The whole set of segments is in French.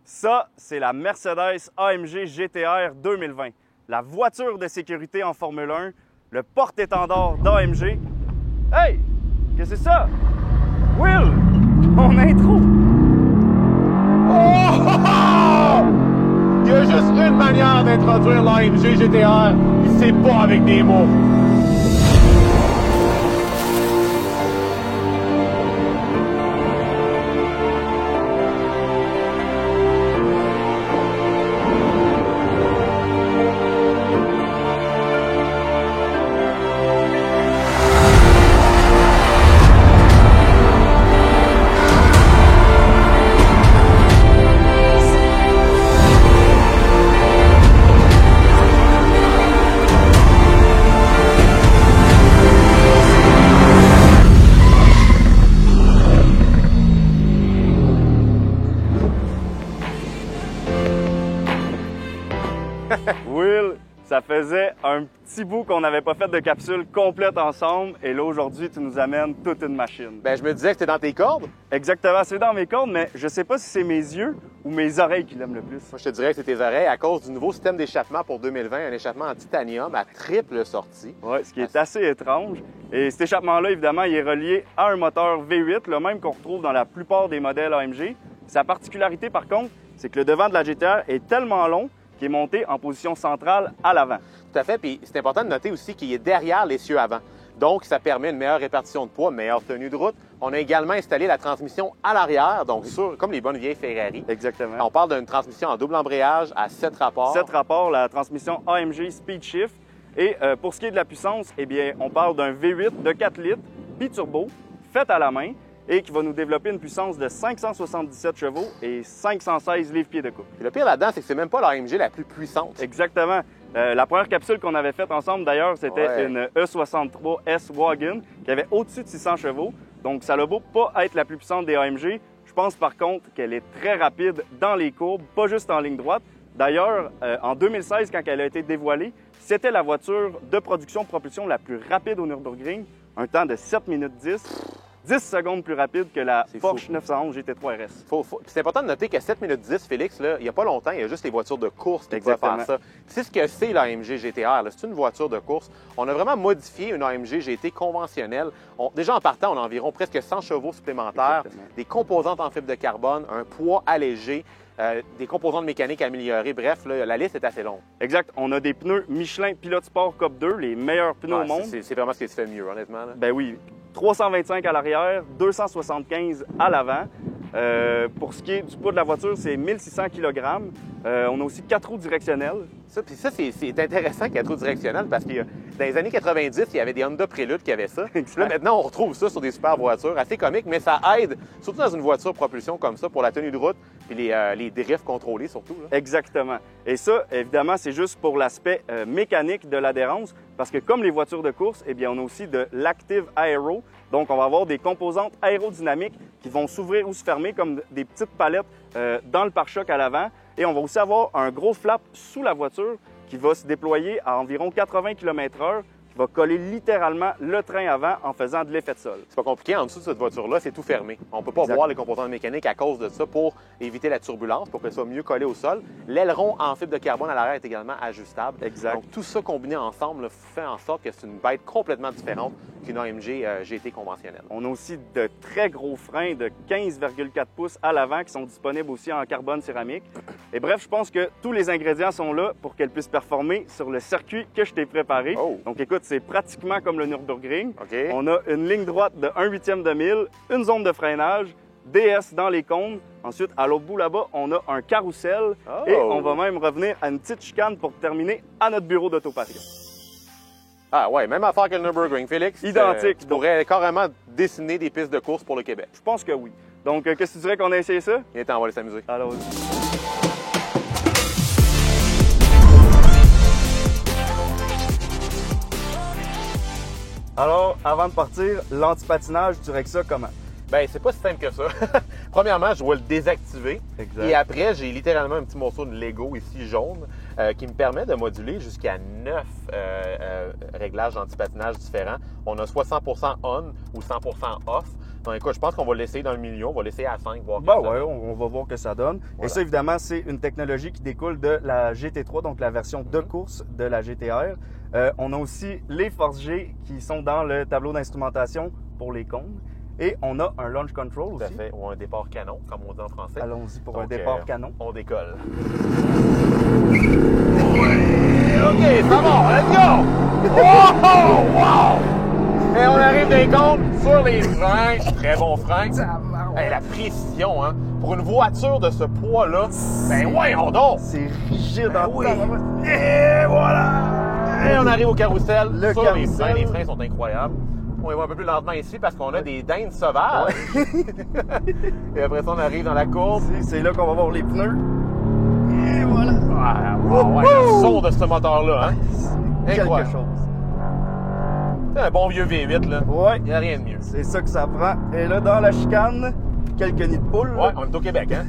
Ça, c'est la Mercedes AMG GT-R 2020, la voiture de sécurité en Formule 1, le porte-étendard d'AMG. Hey! Qu'est-ce que c'est ça? Will! Mon intro! Oh! Il y a juste une manière d'introduire l'AMG GT-R, et c'est pas avec des mots. Will, ça faisait un petit bout qu'on n'avait pas fait de capsule complète ensemble et là aujourd'hui tu nous amènes toute une machine. Ben, je me disais que c'était dans tes cordes. Exactement, c'est dans mes cordes, mais je sais pas si c'est mes yeux ou mes oreilles qui l'aiment le plus. Moi, je te dirais que c'est tes oreilles à cause du nouveau système d'échappement pour 2020, un échappement en titanium à triple sortie. Oui, ce qui est assez étrange. Et cet échappement-là, évidemment, il est relié à un moteur V8, le même qu'on retrouve dans la plupart des modèles AMG. Sa particularité, par contre, c'est que le devant de la GT-R est tellement long qu'il est monté en position centrale à l'avant. Tout à fait, puis c'est important de noter aussi qu'il est derrière l'essieu avant. Donc, ça permet une meilleure répartition de poids, meilleure tenue de route. On a également installé la transmission à l'arrière, donc comme les bonnes vieilles Ferrari. Exactement. On parle d'une transmission en double embrayage à 7 rapports. 7 rapports, la transmission AMG Speed Shift. Et pour ce qui est de la puissance, eh bien, on parle d'un V8 de 4 litres, biturbo, fait à la main, et qui va nous développer une puissance de 577 chevaux et 516 livres-pieds de couple. Puis le pire là-dedans, c'est que c'est même pas l'AMG la plus puissante. Exactement. La première capsule qu'on avait faite ensemble, d'ailleurs, c'était Ouais. une E63 S-Wagon qui avait au-dessus de 600 chevaux. Donc, ça n'a beau pas être la plus puissante des AMG. Je pense par contre qu'elle est très rapide dans les courbes, pas juste en ligne droite. D'ailleurs, en 2016, quand elle a été dévoilée, c'était la voiture de production de propulsion la plus rapide au Nürburgring, un temps de 7 minutes 10 secondes plus rapide que la C'est Porsche fou. 911 GT3 RS. C'est important de noter qu'à 7 minutes 10, Félix, là, il n'y a pas longtemps, il y a juste les voitures de course qui pouvaient Exactement. faire ça. C'est ce que c'est l'AMG GT-R. C'est une voiture de course. On a vraiment modifié une AMG GT conventionnelle. Déjà en partant, on a environ presque 100 chevaux supplémentaires, Exactement. des composantes en fibre de carbone, un poids allégé, des composantes mécaniques améliorées. Bref, là, la liste est assez longue. Exact. On a des pneus Michelin Pilot Sport Cup 2, les meilleurs pneus Ouais, au monde. c'est vraiment ce qui se fait le mieux, honnêtement. Là. Ben oui, 325 à l'arrière, 275 à l'avant. Pour ce qui est du poids de la voiture, c'est 1600 kg. On a aussi 4 roues directionnelles. Puis ça, c'est intéressant qu'il y ait trop directionnel parce que dans les années 90, il y avait des Honda Prélude qui avaient ça. Exact. Là, maintenant, on retrouve ça sur des super voitures. Assez comique, mais ça aide, surtout dans une voiture propulsion comme ça, pour la tenue de route puis les drifts contrôlés surtout. Là. Exactement. Et ça, évidemment, c'est juste pour l'aspect mécanique de l'adhérence, parce que comme les voitures de course, eh bien, on a aussi de l'Active Aero. Donc, on va avoir des composantes aérodynamiques qui vont s'ouvrir ou se fermer comme des petites palettes dans le pare-choc à l'avant. Et on va aussi avoir un gros flap sous la voiture qui va se déployer à environ 80 km/h, qui va coller littéralement le train avant en faisant de l'effet de sol. C'est pas compliqué, en dessous de cette voiture-là, c'est tout fermé. On peut pas Exact. voir les composantes mécaniques à cause de ça pour éviter la turbulence, pour qu'elle soit mieux collée au sol. L'aileron en fibre de carbone à l'arrière est également ajustable. Exact. Donc tout ça combiné ensemble là, fait en sorte que c'est une bête complètement différente qu'une AMG GT conventionnelle. On a aussi de très gros freins de 15,4 pouces à l'avant qui sont disponibles aussi en carbone céramique. Et bref, je pense que tous les ingrédients sont là pour qu'elle puisse performer sur le circuit que je t'ai préparé. Oh. Donc écoute, c'est pratiquement comme le Nürburgring. OK. On a une ligne droite de 1/8 de mille, une zone de freinage, DS dans les cônes. Ensuite, à l'autre bout là-bas, on a un carrousel Oh. et on va même revenir à une petite chicane pour terminer à notre bureau d'autopatria. Ah ouais, même affaire que le Nürburgring, Félix. Identique. Tu pourrais carrément dessiner des pistes de course pour le Québec. Je pense que oui. Donc, qu'est-ce que tu dirais qu'on a essayé ça? Viens, on va aller s'amuser. Alors, avant de partir, l'antipatinage, tu dirais que ça comment? Ben, c'est pas si simple que ça. Premièrement, je vais le désactiver. Exact. Et après, j'ai littéralement un petit morceau de Lego ici jaune qui me permet de moduler jusqu'à 9 réglages d'antipatinage différents. On a soit 100% on ou 100% off. Donc écoute, je pense qu'on va l'essayer dans le milieu, on va l'essayer à 5, voir Ben ouais, on va voir que ça donne. Voilà. Et ça, évidemment, c'est une technologie qui découle de la GT3, donc la version de course de la GTR. On a aussi les Force G qui sont dans le tableau d'instrumentation pour les cônes. Et on a un launch control Tout à aussi. fait, ou un départ canon, comme on dit en français. Allons-y pour Donc, un départ canon. On décolle. OK, c'est bon, let's go! Wow! Wow! Et on arrive des comptes sur les freins. Très bon frein. Hey, la précision, hein? Pour une voiture de ce poids-là, ben voyons donc! C'est rigide en oui. temps. Et voilà! Et on arrive au carrousel. Le Sur les freins. carrousel. Les freins sont incroyables. On y va un peu plus lentement ici parce qu'on a des dindes sauvages. Et après ça, on arrive dans la courbe. C'est là qu'on va voir les pneus. Et voilà. Ah, wow, ouais, le son de ce moteur-là, hein? Quelque Incroyable. chose. C'est un bon vieux V8, là. Ouais. Il n'y a rien de mieux. C'est ça que ça prend. Et là, dans la chicane, quelques nids de poule. Ouais, on est au Québec, hein?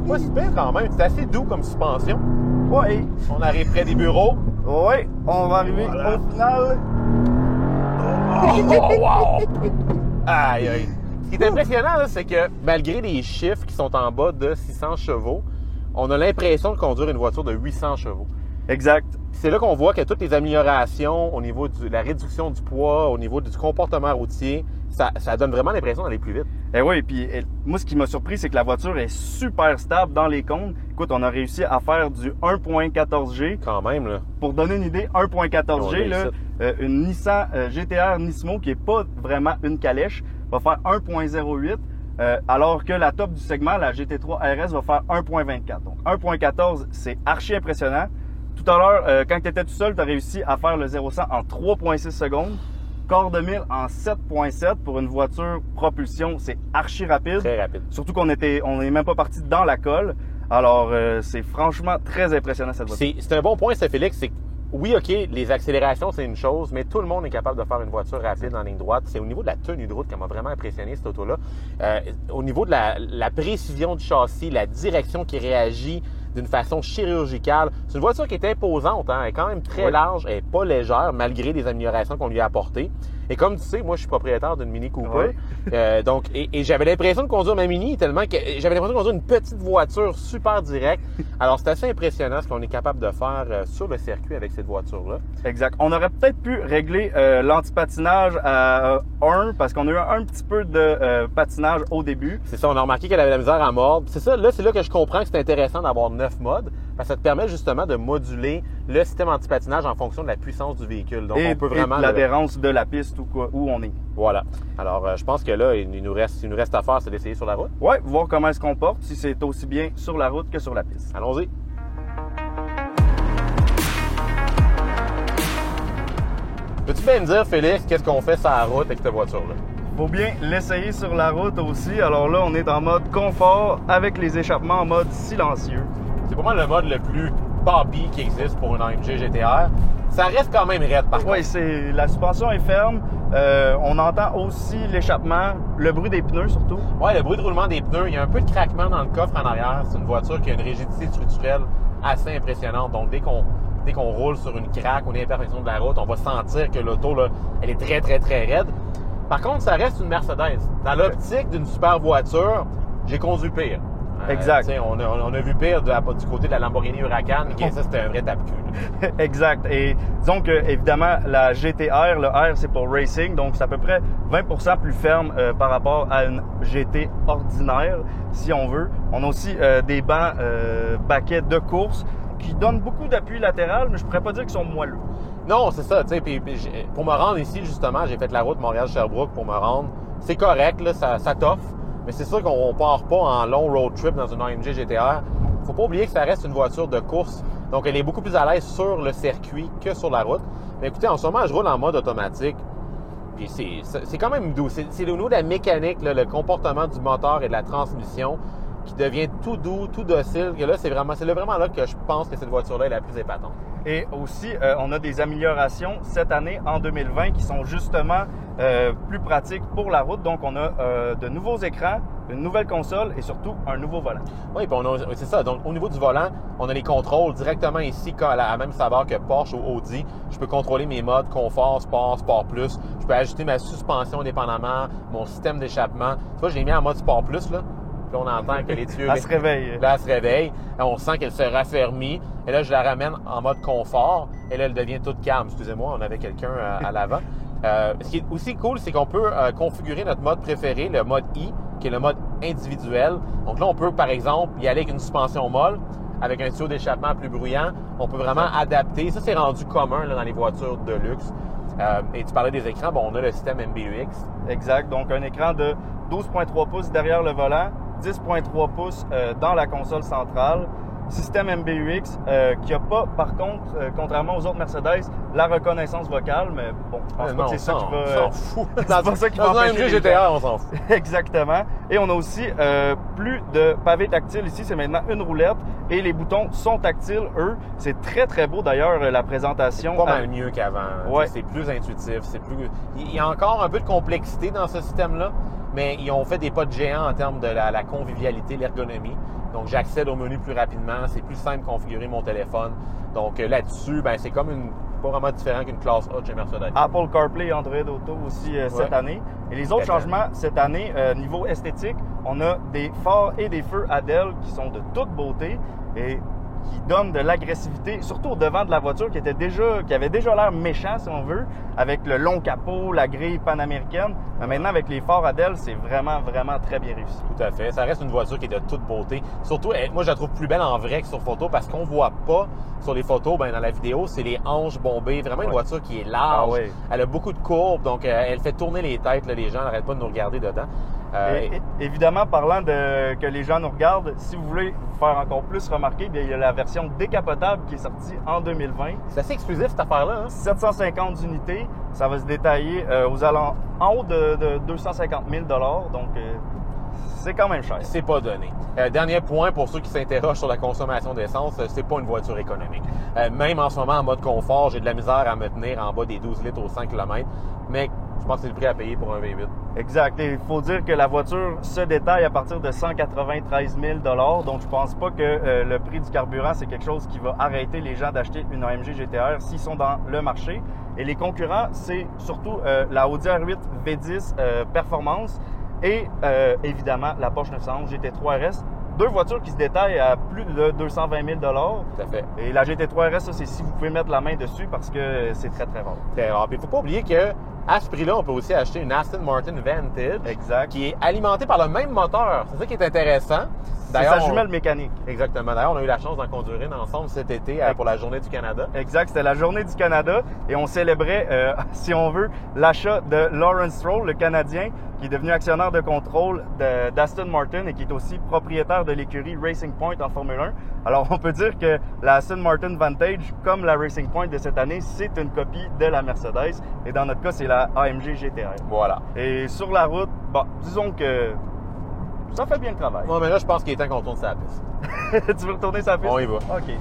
Pas super quand même. C'est assez doux comme suspension. Ouais. On arrive près des bureaux. Ouais. On va arriver Voilà. au final. Oh, wow! Aïe, aïe. Ce qui est impressionnant, là, c'est que malgré les chiffres qui sont en bas de 600 chevaux, on a l'impression de conduire une voiture de 800 chevaux. Exact. C'est là qu'on voit que toutes les améliorations au niveau de la réduction du poids, au niveau du comportement routier, ça donne vraiment l'impression d'aller plus vite. Et oui, puis moi, ce qui m'a surpris, c'est que la voiture est super stable dans les cônes. Écoute, on a réussi à faire du 1.14G. Quand même, là. Pour donner une idée, 1.14G, là, une Nissan GTR Nismo, qui n'est pas vraiment une calèche, va faire 1.08, alors que la top du segment, la GT3 RS, va faire 1.24. Donc 1.14, c'est archi impressionnant. Tout à l'heure, quand tu étais tout seul, tu as réussi à faire le 0-100 en 3.6 secondes. Quart de mille en 7.7 pour une voiture propulsion, c'est archi rapide. Très rapide. Surtout qu'on n'est même pas parti dans la colle. Alors, c'est franchement très impressionnant cette voiture. C'est un bon point, ça, Félix. C'est que, oui, OK, les accélérations, c'est une chose, mais tout le monde est capable de faire une voiture rapide en ligne droite. C'est au niveau de la tenue de route qui m'a vraiment impressionné, cette auto-là. Au niveau de la précision du châssis, la direction qui réagit d'une façon chirurgicale. C'est une voiture qui est imposante, hein? Elle est quand même très large, elle n'est pas légère, malgré les améliorations qu'on lui a apportées. Et comme tu sais, moi, je suis propriétaire d'une Mini Cooper. Donc, j'avais l'impression de conduire ma Mini tellement que j'avais l'impression de conduire une petite voiture super directe. Alors, c'est assez impressionnant ce qu'on est capable de faire sur le circuit avec cette voiture-là. Exact. On aurait peut-être pu régler l'antipatinage à 1 parce qu'on a eu un petit peu de patinage au début. C'est ça, on a remarqué qu'elle avait la misère à mordre. C'est ça, là, c'est là que je comprends que c'est intéressant d'avoir 9 modes parce que ça te permet justement de moduler le système antipatinage en fonction de la puissance du véhicule. Donc, on peut vraiment... Et l'adhérence de la piste où on est. Voilà. Alors, je pense que là, il nous reste à faire, c'est d'essayer sur la route. Ouais, voir comment elle se comporte, si c'est aussi bien sur la route que sur la piste. Allons-y. Peux-tu bien me dire, Félix, qu'est-ce qu'on fait sur la route avec cette voiture-là? Faut bien l'essayer sur la route aussi. Alors là, on est en mode confort avec les échappements en mode silencieux. C'est pour moi le mode le plus poppy qui existe pour une AMG GTR. Ça reste quand même raide, par contre. Oui, la suspension est ferme. On entend aussi l'échappement, le bruit des pneus surtout. Oui, le bruit de roulement des pneus. Il y a un peu de craquement dans le coffre en arrière. C'est une voiture qui a une rigidité structurelle assez impressionnante. Donc, dès qu'on roule sur une craque ou une imperfection de la route, on va sentir que l'auto, là, elle est très, très, très raide. Par contre, ça reste une Mercedes. Dans l'optique d'une super voiture, j'ai conduit pire. Exact. On a vu pire du côté de la Lamborghini Huracan, mais ça, c'était un vrai tape-cul. Exact. Et disons que, évidemment, la GTR, le R, c'est pour racing, donc c'est à peu près 20% plus ferme par rapport à une GT ordinaire, si on veut. On a aussi des bancs baquets de course qui donnent beaucoup d'appui latéral, mais je pourrais pas dire qu'ils sont moelleux. Non, c'est ça. Pour me rendre ici, justement, j'ai fait la route Montréal-Sherbrooke pour me rendre. C'est correct, là, ça t'offre. Mais c'est sûr qu'on part pas en long road trip dans une AMG GTR. Faut pas oublier que ça reste une voiture de course. Donc, elle est beaucoup plus à l'aise sur le circuit que sur la route. Mais écoutez, en ce moment, je roule en mode automatique. Puis c'est quand même doux. C'est au niveau de la mécanique, là, le comportement du moteur et de la transmission qui devient tout doux, tout docile. Que là, c'est vraiment là que je pense que cette voiture-là est la plus épatante. Et aussi, on a des améliorations cette année, en 2020, qui sont justement plus pratiques pour la route. Donc, on a de nouveaux écrans une nouvelle console et surtout un nouveau volant. Oui, puis c'est ça. Donc, au niveau du volant, on a les contrôles directement ici, à la même saveur que Porsche ou Audi. Je peux contrôler mes modes confort, sport, sport plus. Je peux ajuster ma suspension indépendamment, mon système d'échappement. Tu vois, je l'ai mis en mode sport plus, là. Puis on entend que les tuyaux... Elle se réveille. Là, elle se réveille. Là, on sent qu'elle se raffermit. Et là, je la ramène en mode confort. Et là, elle devient toute calme. Excusez-moi, on avait quelqu'un à l'avant. Ce qui est aussi cool, c'est qu'on peut configurer notre mode préféré, le mode I, qui est le mode individuel. Donc là, on peut, par exemple, y aller avec une suspension molle, avec un tuyau d'échappement plus bruyant. On peut vraiment adapter. Ça, c'est rendu commun là, dans les voitures de luxe. Et tu parlais des écrans. Bon, on a le système MBUX. Exact. Donc, un écran de 12,3 pouces derrière le volant, 10,3 pouces dans la console centrale. Système MBUX qui n'a pas, par contre, contrairement aux autres Mercedes, la reconnaissance vocale, mais bon, je pense pas que c'est ça qui va... On s'en fout. C'est pas ça qui va empêcher empêcher les GTR, on s'en fout. Exactement. Et on a aussi plus de pavés tactiles ici. C'est maintenant une roulette et les boutons sont tactiles, eux. C'est très, très beau d'ailleurs, la présentation. Pas mal mieux qu'avant. Ouais. C'est plus intuitif. Il y a encore un peu de complexité dans ce système-là, mais ils ont fait des pas de géant en termes de la convivialité, l'ergonomie. Donc, j'accède au menu plus rapidement. C'est plus simple de configurer mon téléphone. Donc, là-dessus, ben, c'est comme pas vraiment différent qu'une classe A de chez Mercedes. Apple CarPlay et Android Auto aussi cette année. Et les autres changements cette année, niveau esthétique, on a des phares et des feux ADEL qui sont de toute beauté et qui donnent de l'agressivité, surtout au devant de la voiture qui avait déjà l'air méchant, si on veut, avec le long capot, la grille panaméricaine. Mais maintenant, avec les phares ADEL, c'est vraiment, vraiment très bien réussi. Tout à fait. Ça reste une voiture qui est de toute beauté. Surtout, moi, je la trouve plus belle en vrai que sur photo parce qu'on voit pas sur les photos, ben, dans la vidéo, c'est les hanches bombées. Vraiment une voiture qui est large. Ah, oui. Elle a beaucoup de courbes, donc elle fait tourner les têtes. Là, les gens n'arrêtent pas de nous regarder dedans. Évidemment, parlant de que les gens nous regardent, si vous voulez vous faire encore plus remarquer, bien, il y a la version décapotable qui est sortie en 2020. C'est assez exclusif cette affaire-là. Hein? 750 unités. Ça va se détailler en haut de 250 000 $. Donc, c'est quand même cher. C'est pas donné. Dernier point pour ceux qui s'interrogent sur la consommation d'essence, c'est pas une voiture économique. Même en ce moment, en mode confort, j'ai de la misère à me tenir en bas des 12 litres au 100 km. Mais je pense que c'est le prix à payer pour un V8. Exact. Et il faut dire que la voiture se détaille à partir de 193 000 $. Donc, je pense pas que le prix du carburant, c'est quelque chose qui va arrêter les gens d'acheter une AMG GT-R s'ils sont dans le marché. Et les concurrents, c'est surtout la Audi R8 V10 Performance et évidemment la Porsche 911 GT3 RS. Deux voitures qui se détaillent à plus de 220 000 $. Tout à fait. Et la GT3 RS, ça, c'est si vous pouvez mettre la main dessus parce que c'est très, très rare. Très rare. Puis il ne faut pas oublier que à ce prix-là, on peut aussi acheter une Aston Martin Vantage. Exact. Qui est alimentée par le même moteur. C'est ça qui est intéressant. C'est sa jumelle mécanique. Exactement. D'ailleurs, on a eu la chance d'en conduire une ensemble cet été pour la Journée du Canada. Exact. C'était la Journée du Canada et on célébrait, si on veut, l'achat de Lawrence Stroll, le Canadien, qui est devenu actionnaire de contrôle d'Aston Martin et qui est aussi propriétaire de l'écurie Racing Point en Formule 1. Alors, on peut dire que la Aston Martin Vantage, comme la Racing Point de cette année, c'est une copie de la Mercedes. Et dans notre cas, c'est la AMG GT-R. Voilà. Et sur la route, bon, disons que ça fait bien le travail. Non, mais là, je pense qu'il est temps qu'on tourne sa piste. Tu veux retourner sa piste? On y va. OK.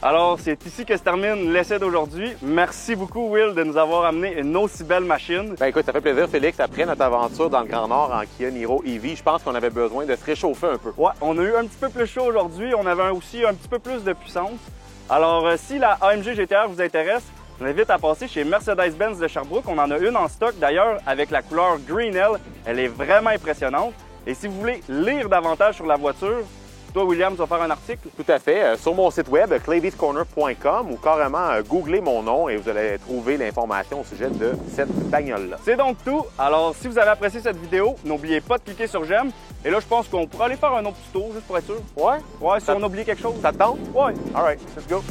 Alors, c'est ici que se termine l'essai d'aujourd'hui. Merci beaucoup, Will, de nous avoir amené une aussi belle machine. Ben écoute, ça fait plaisir, Félix. Après notre aventure dans le Grand Nord en Kia Niro EV, je pense qu'on avait besoin de se réchauffer un peu. Ouais, on a eu un petit peu plus chaud aujourd'hui. On avait aussi un petit peu plus de puissance. Alors, si la AMG GT-R vous intéresse, je vous invite à passer chez Mercedes-Benz de Sherbrooke. On en a une en stock, d'ailleurs, avec la couleur Green Hell. Elle est vraiment impressionnante. Et si vous voulez lire davantage sur la voiture, toi, William, tu vas faire un article? Tout à fait. Sur mon site web, claviescorner.com, ou carrément googlez mon nom et vous allez trouver l'information au sujet de cette bagnole-là. C'est donc tout. Alors, si vous avez apprécié cette vidéo, n'oubliez pas de cliquer sur j'aime. Et là, je pense qu'on pourrait aller faire un autre petit tour, juste pour être sûr. Ouais? Ouais, si on a oublié quelque chose. Ça te tente? Ouais. All right, let's go.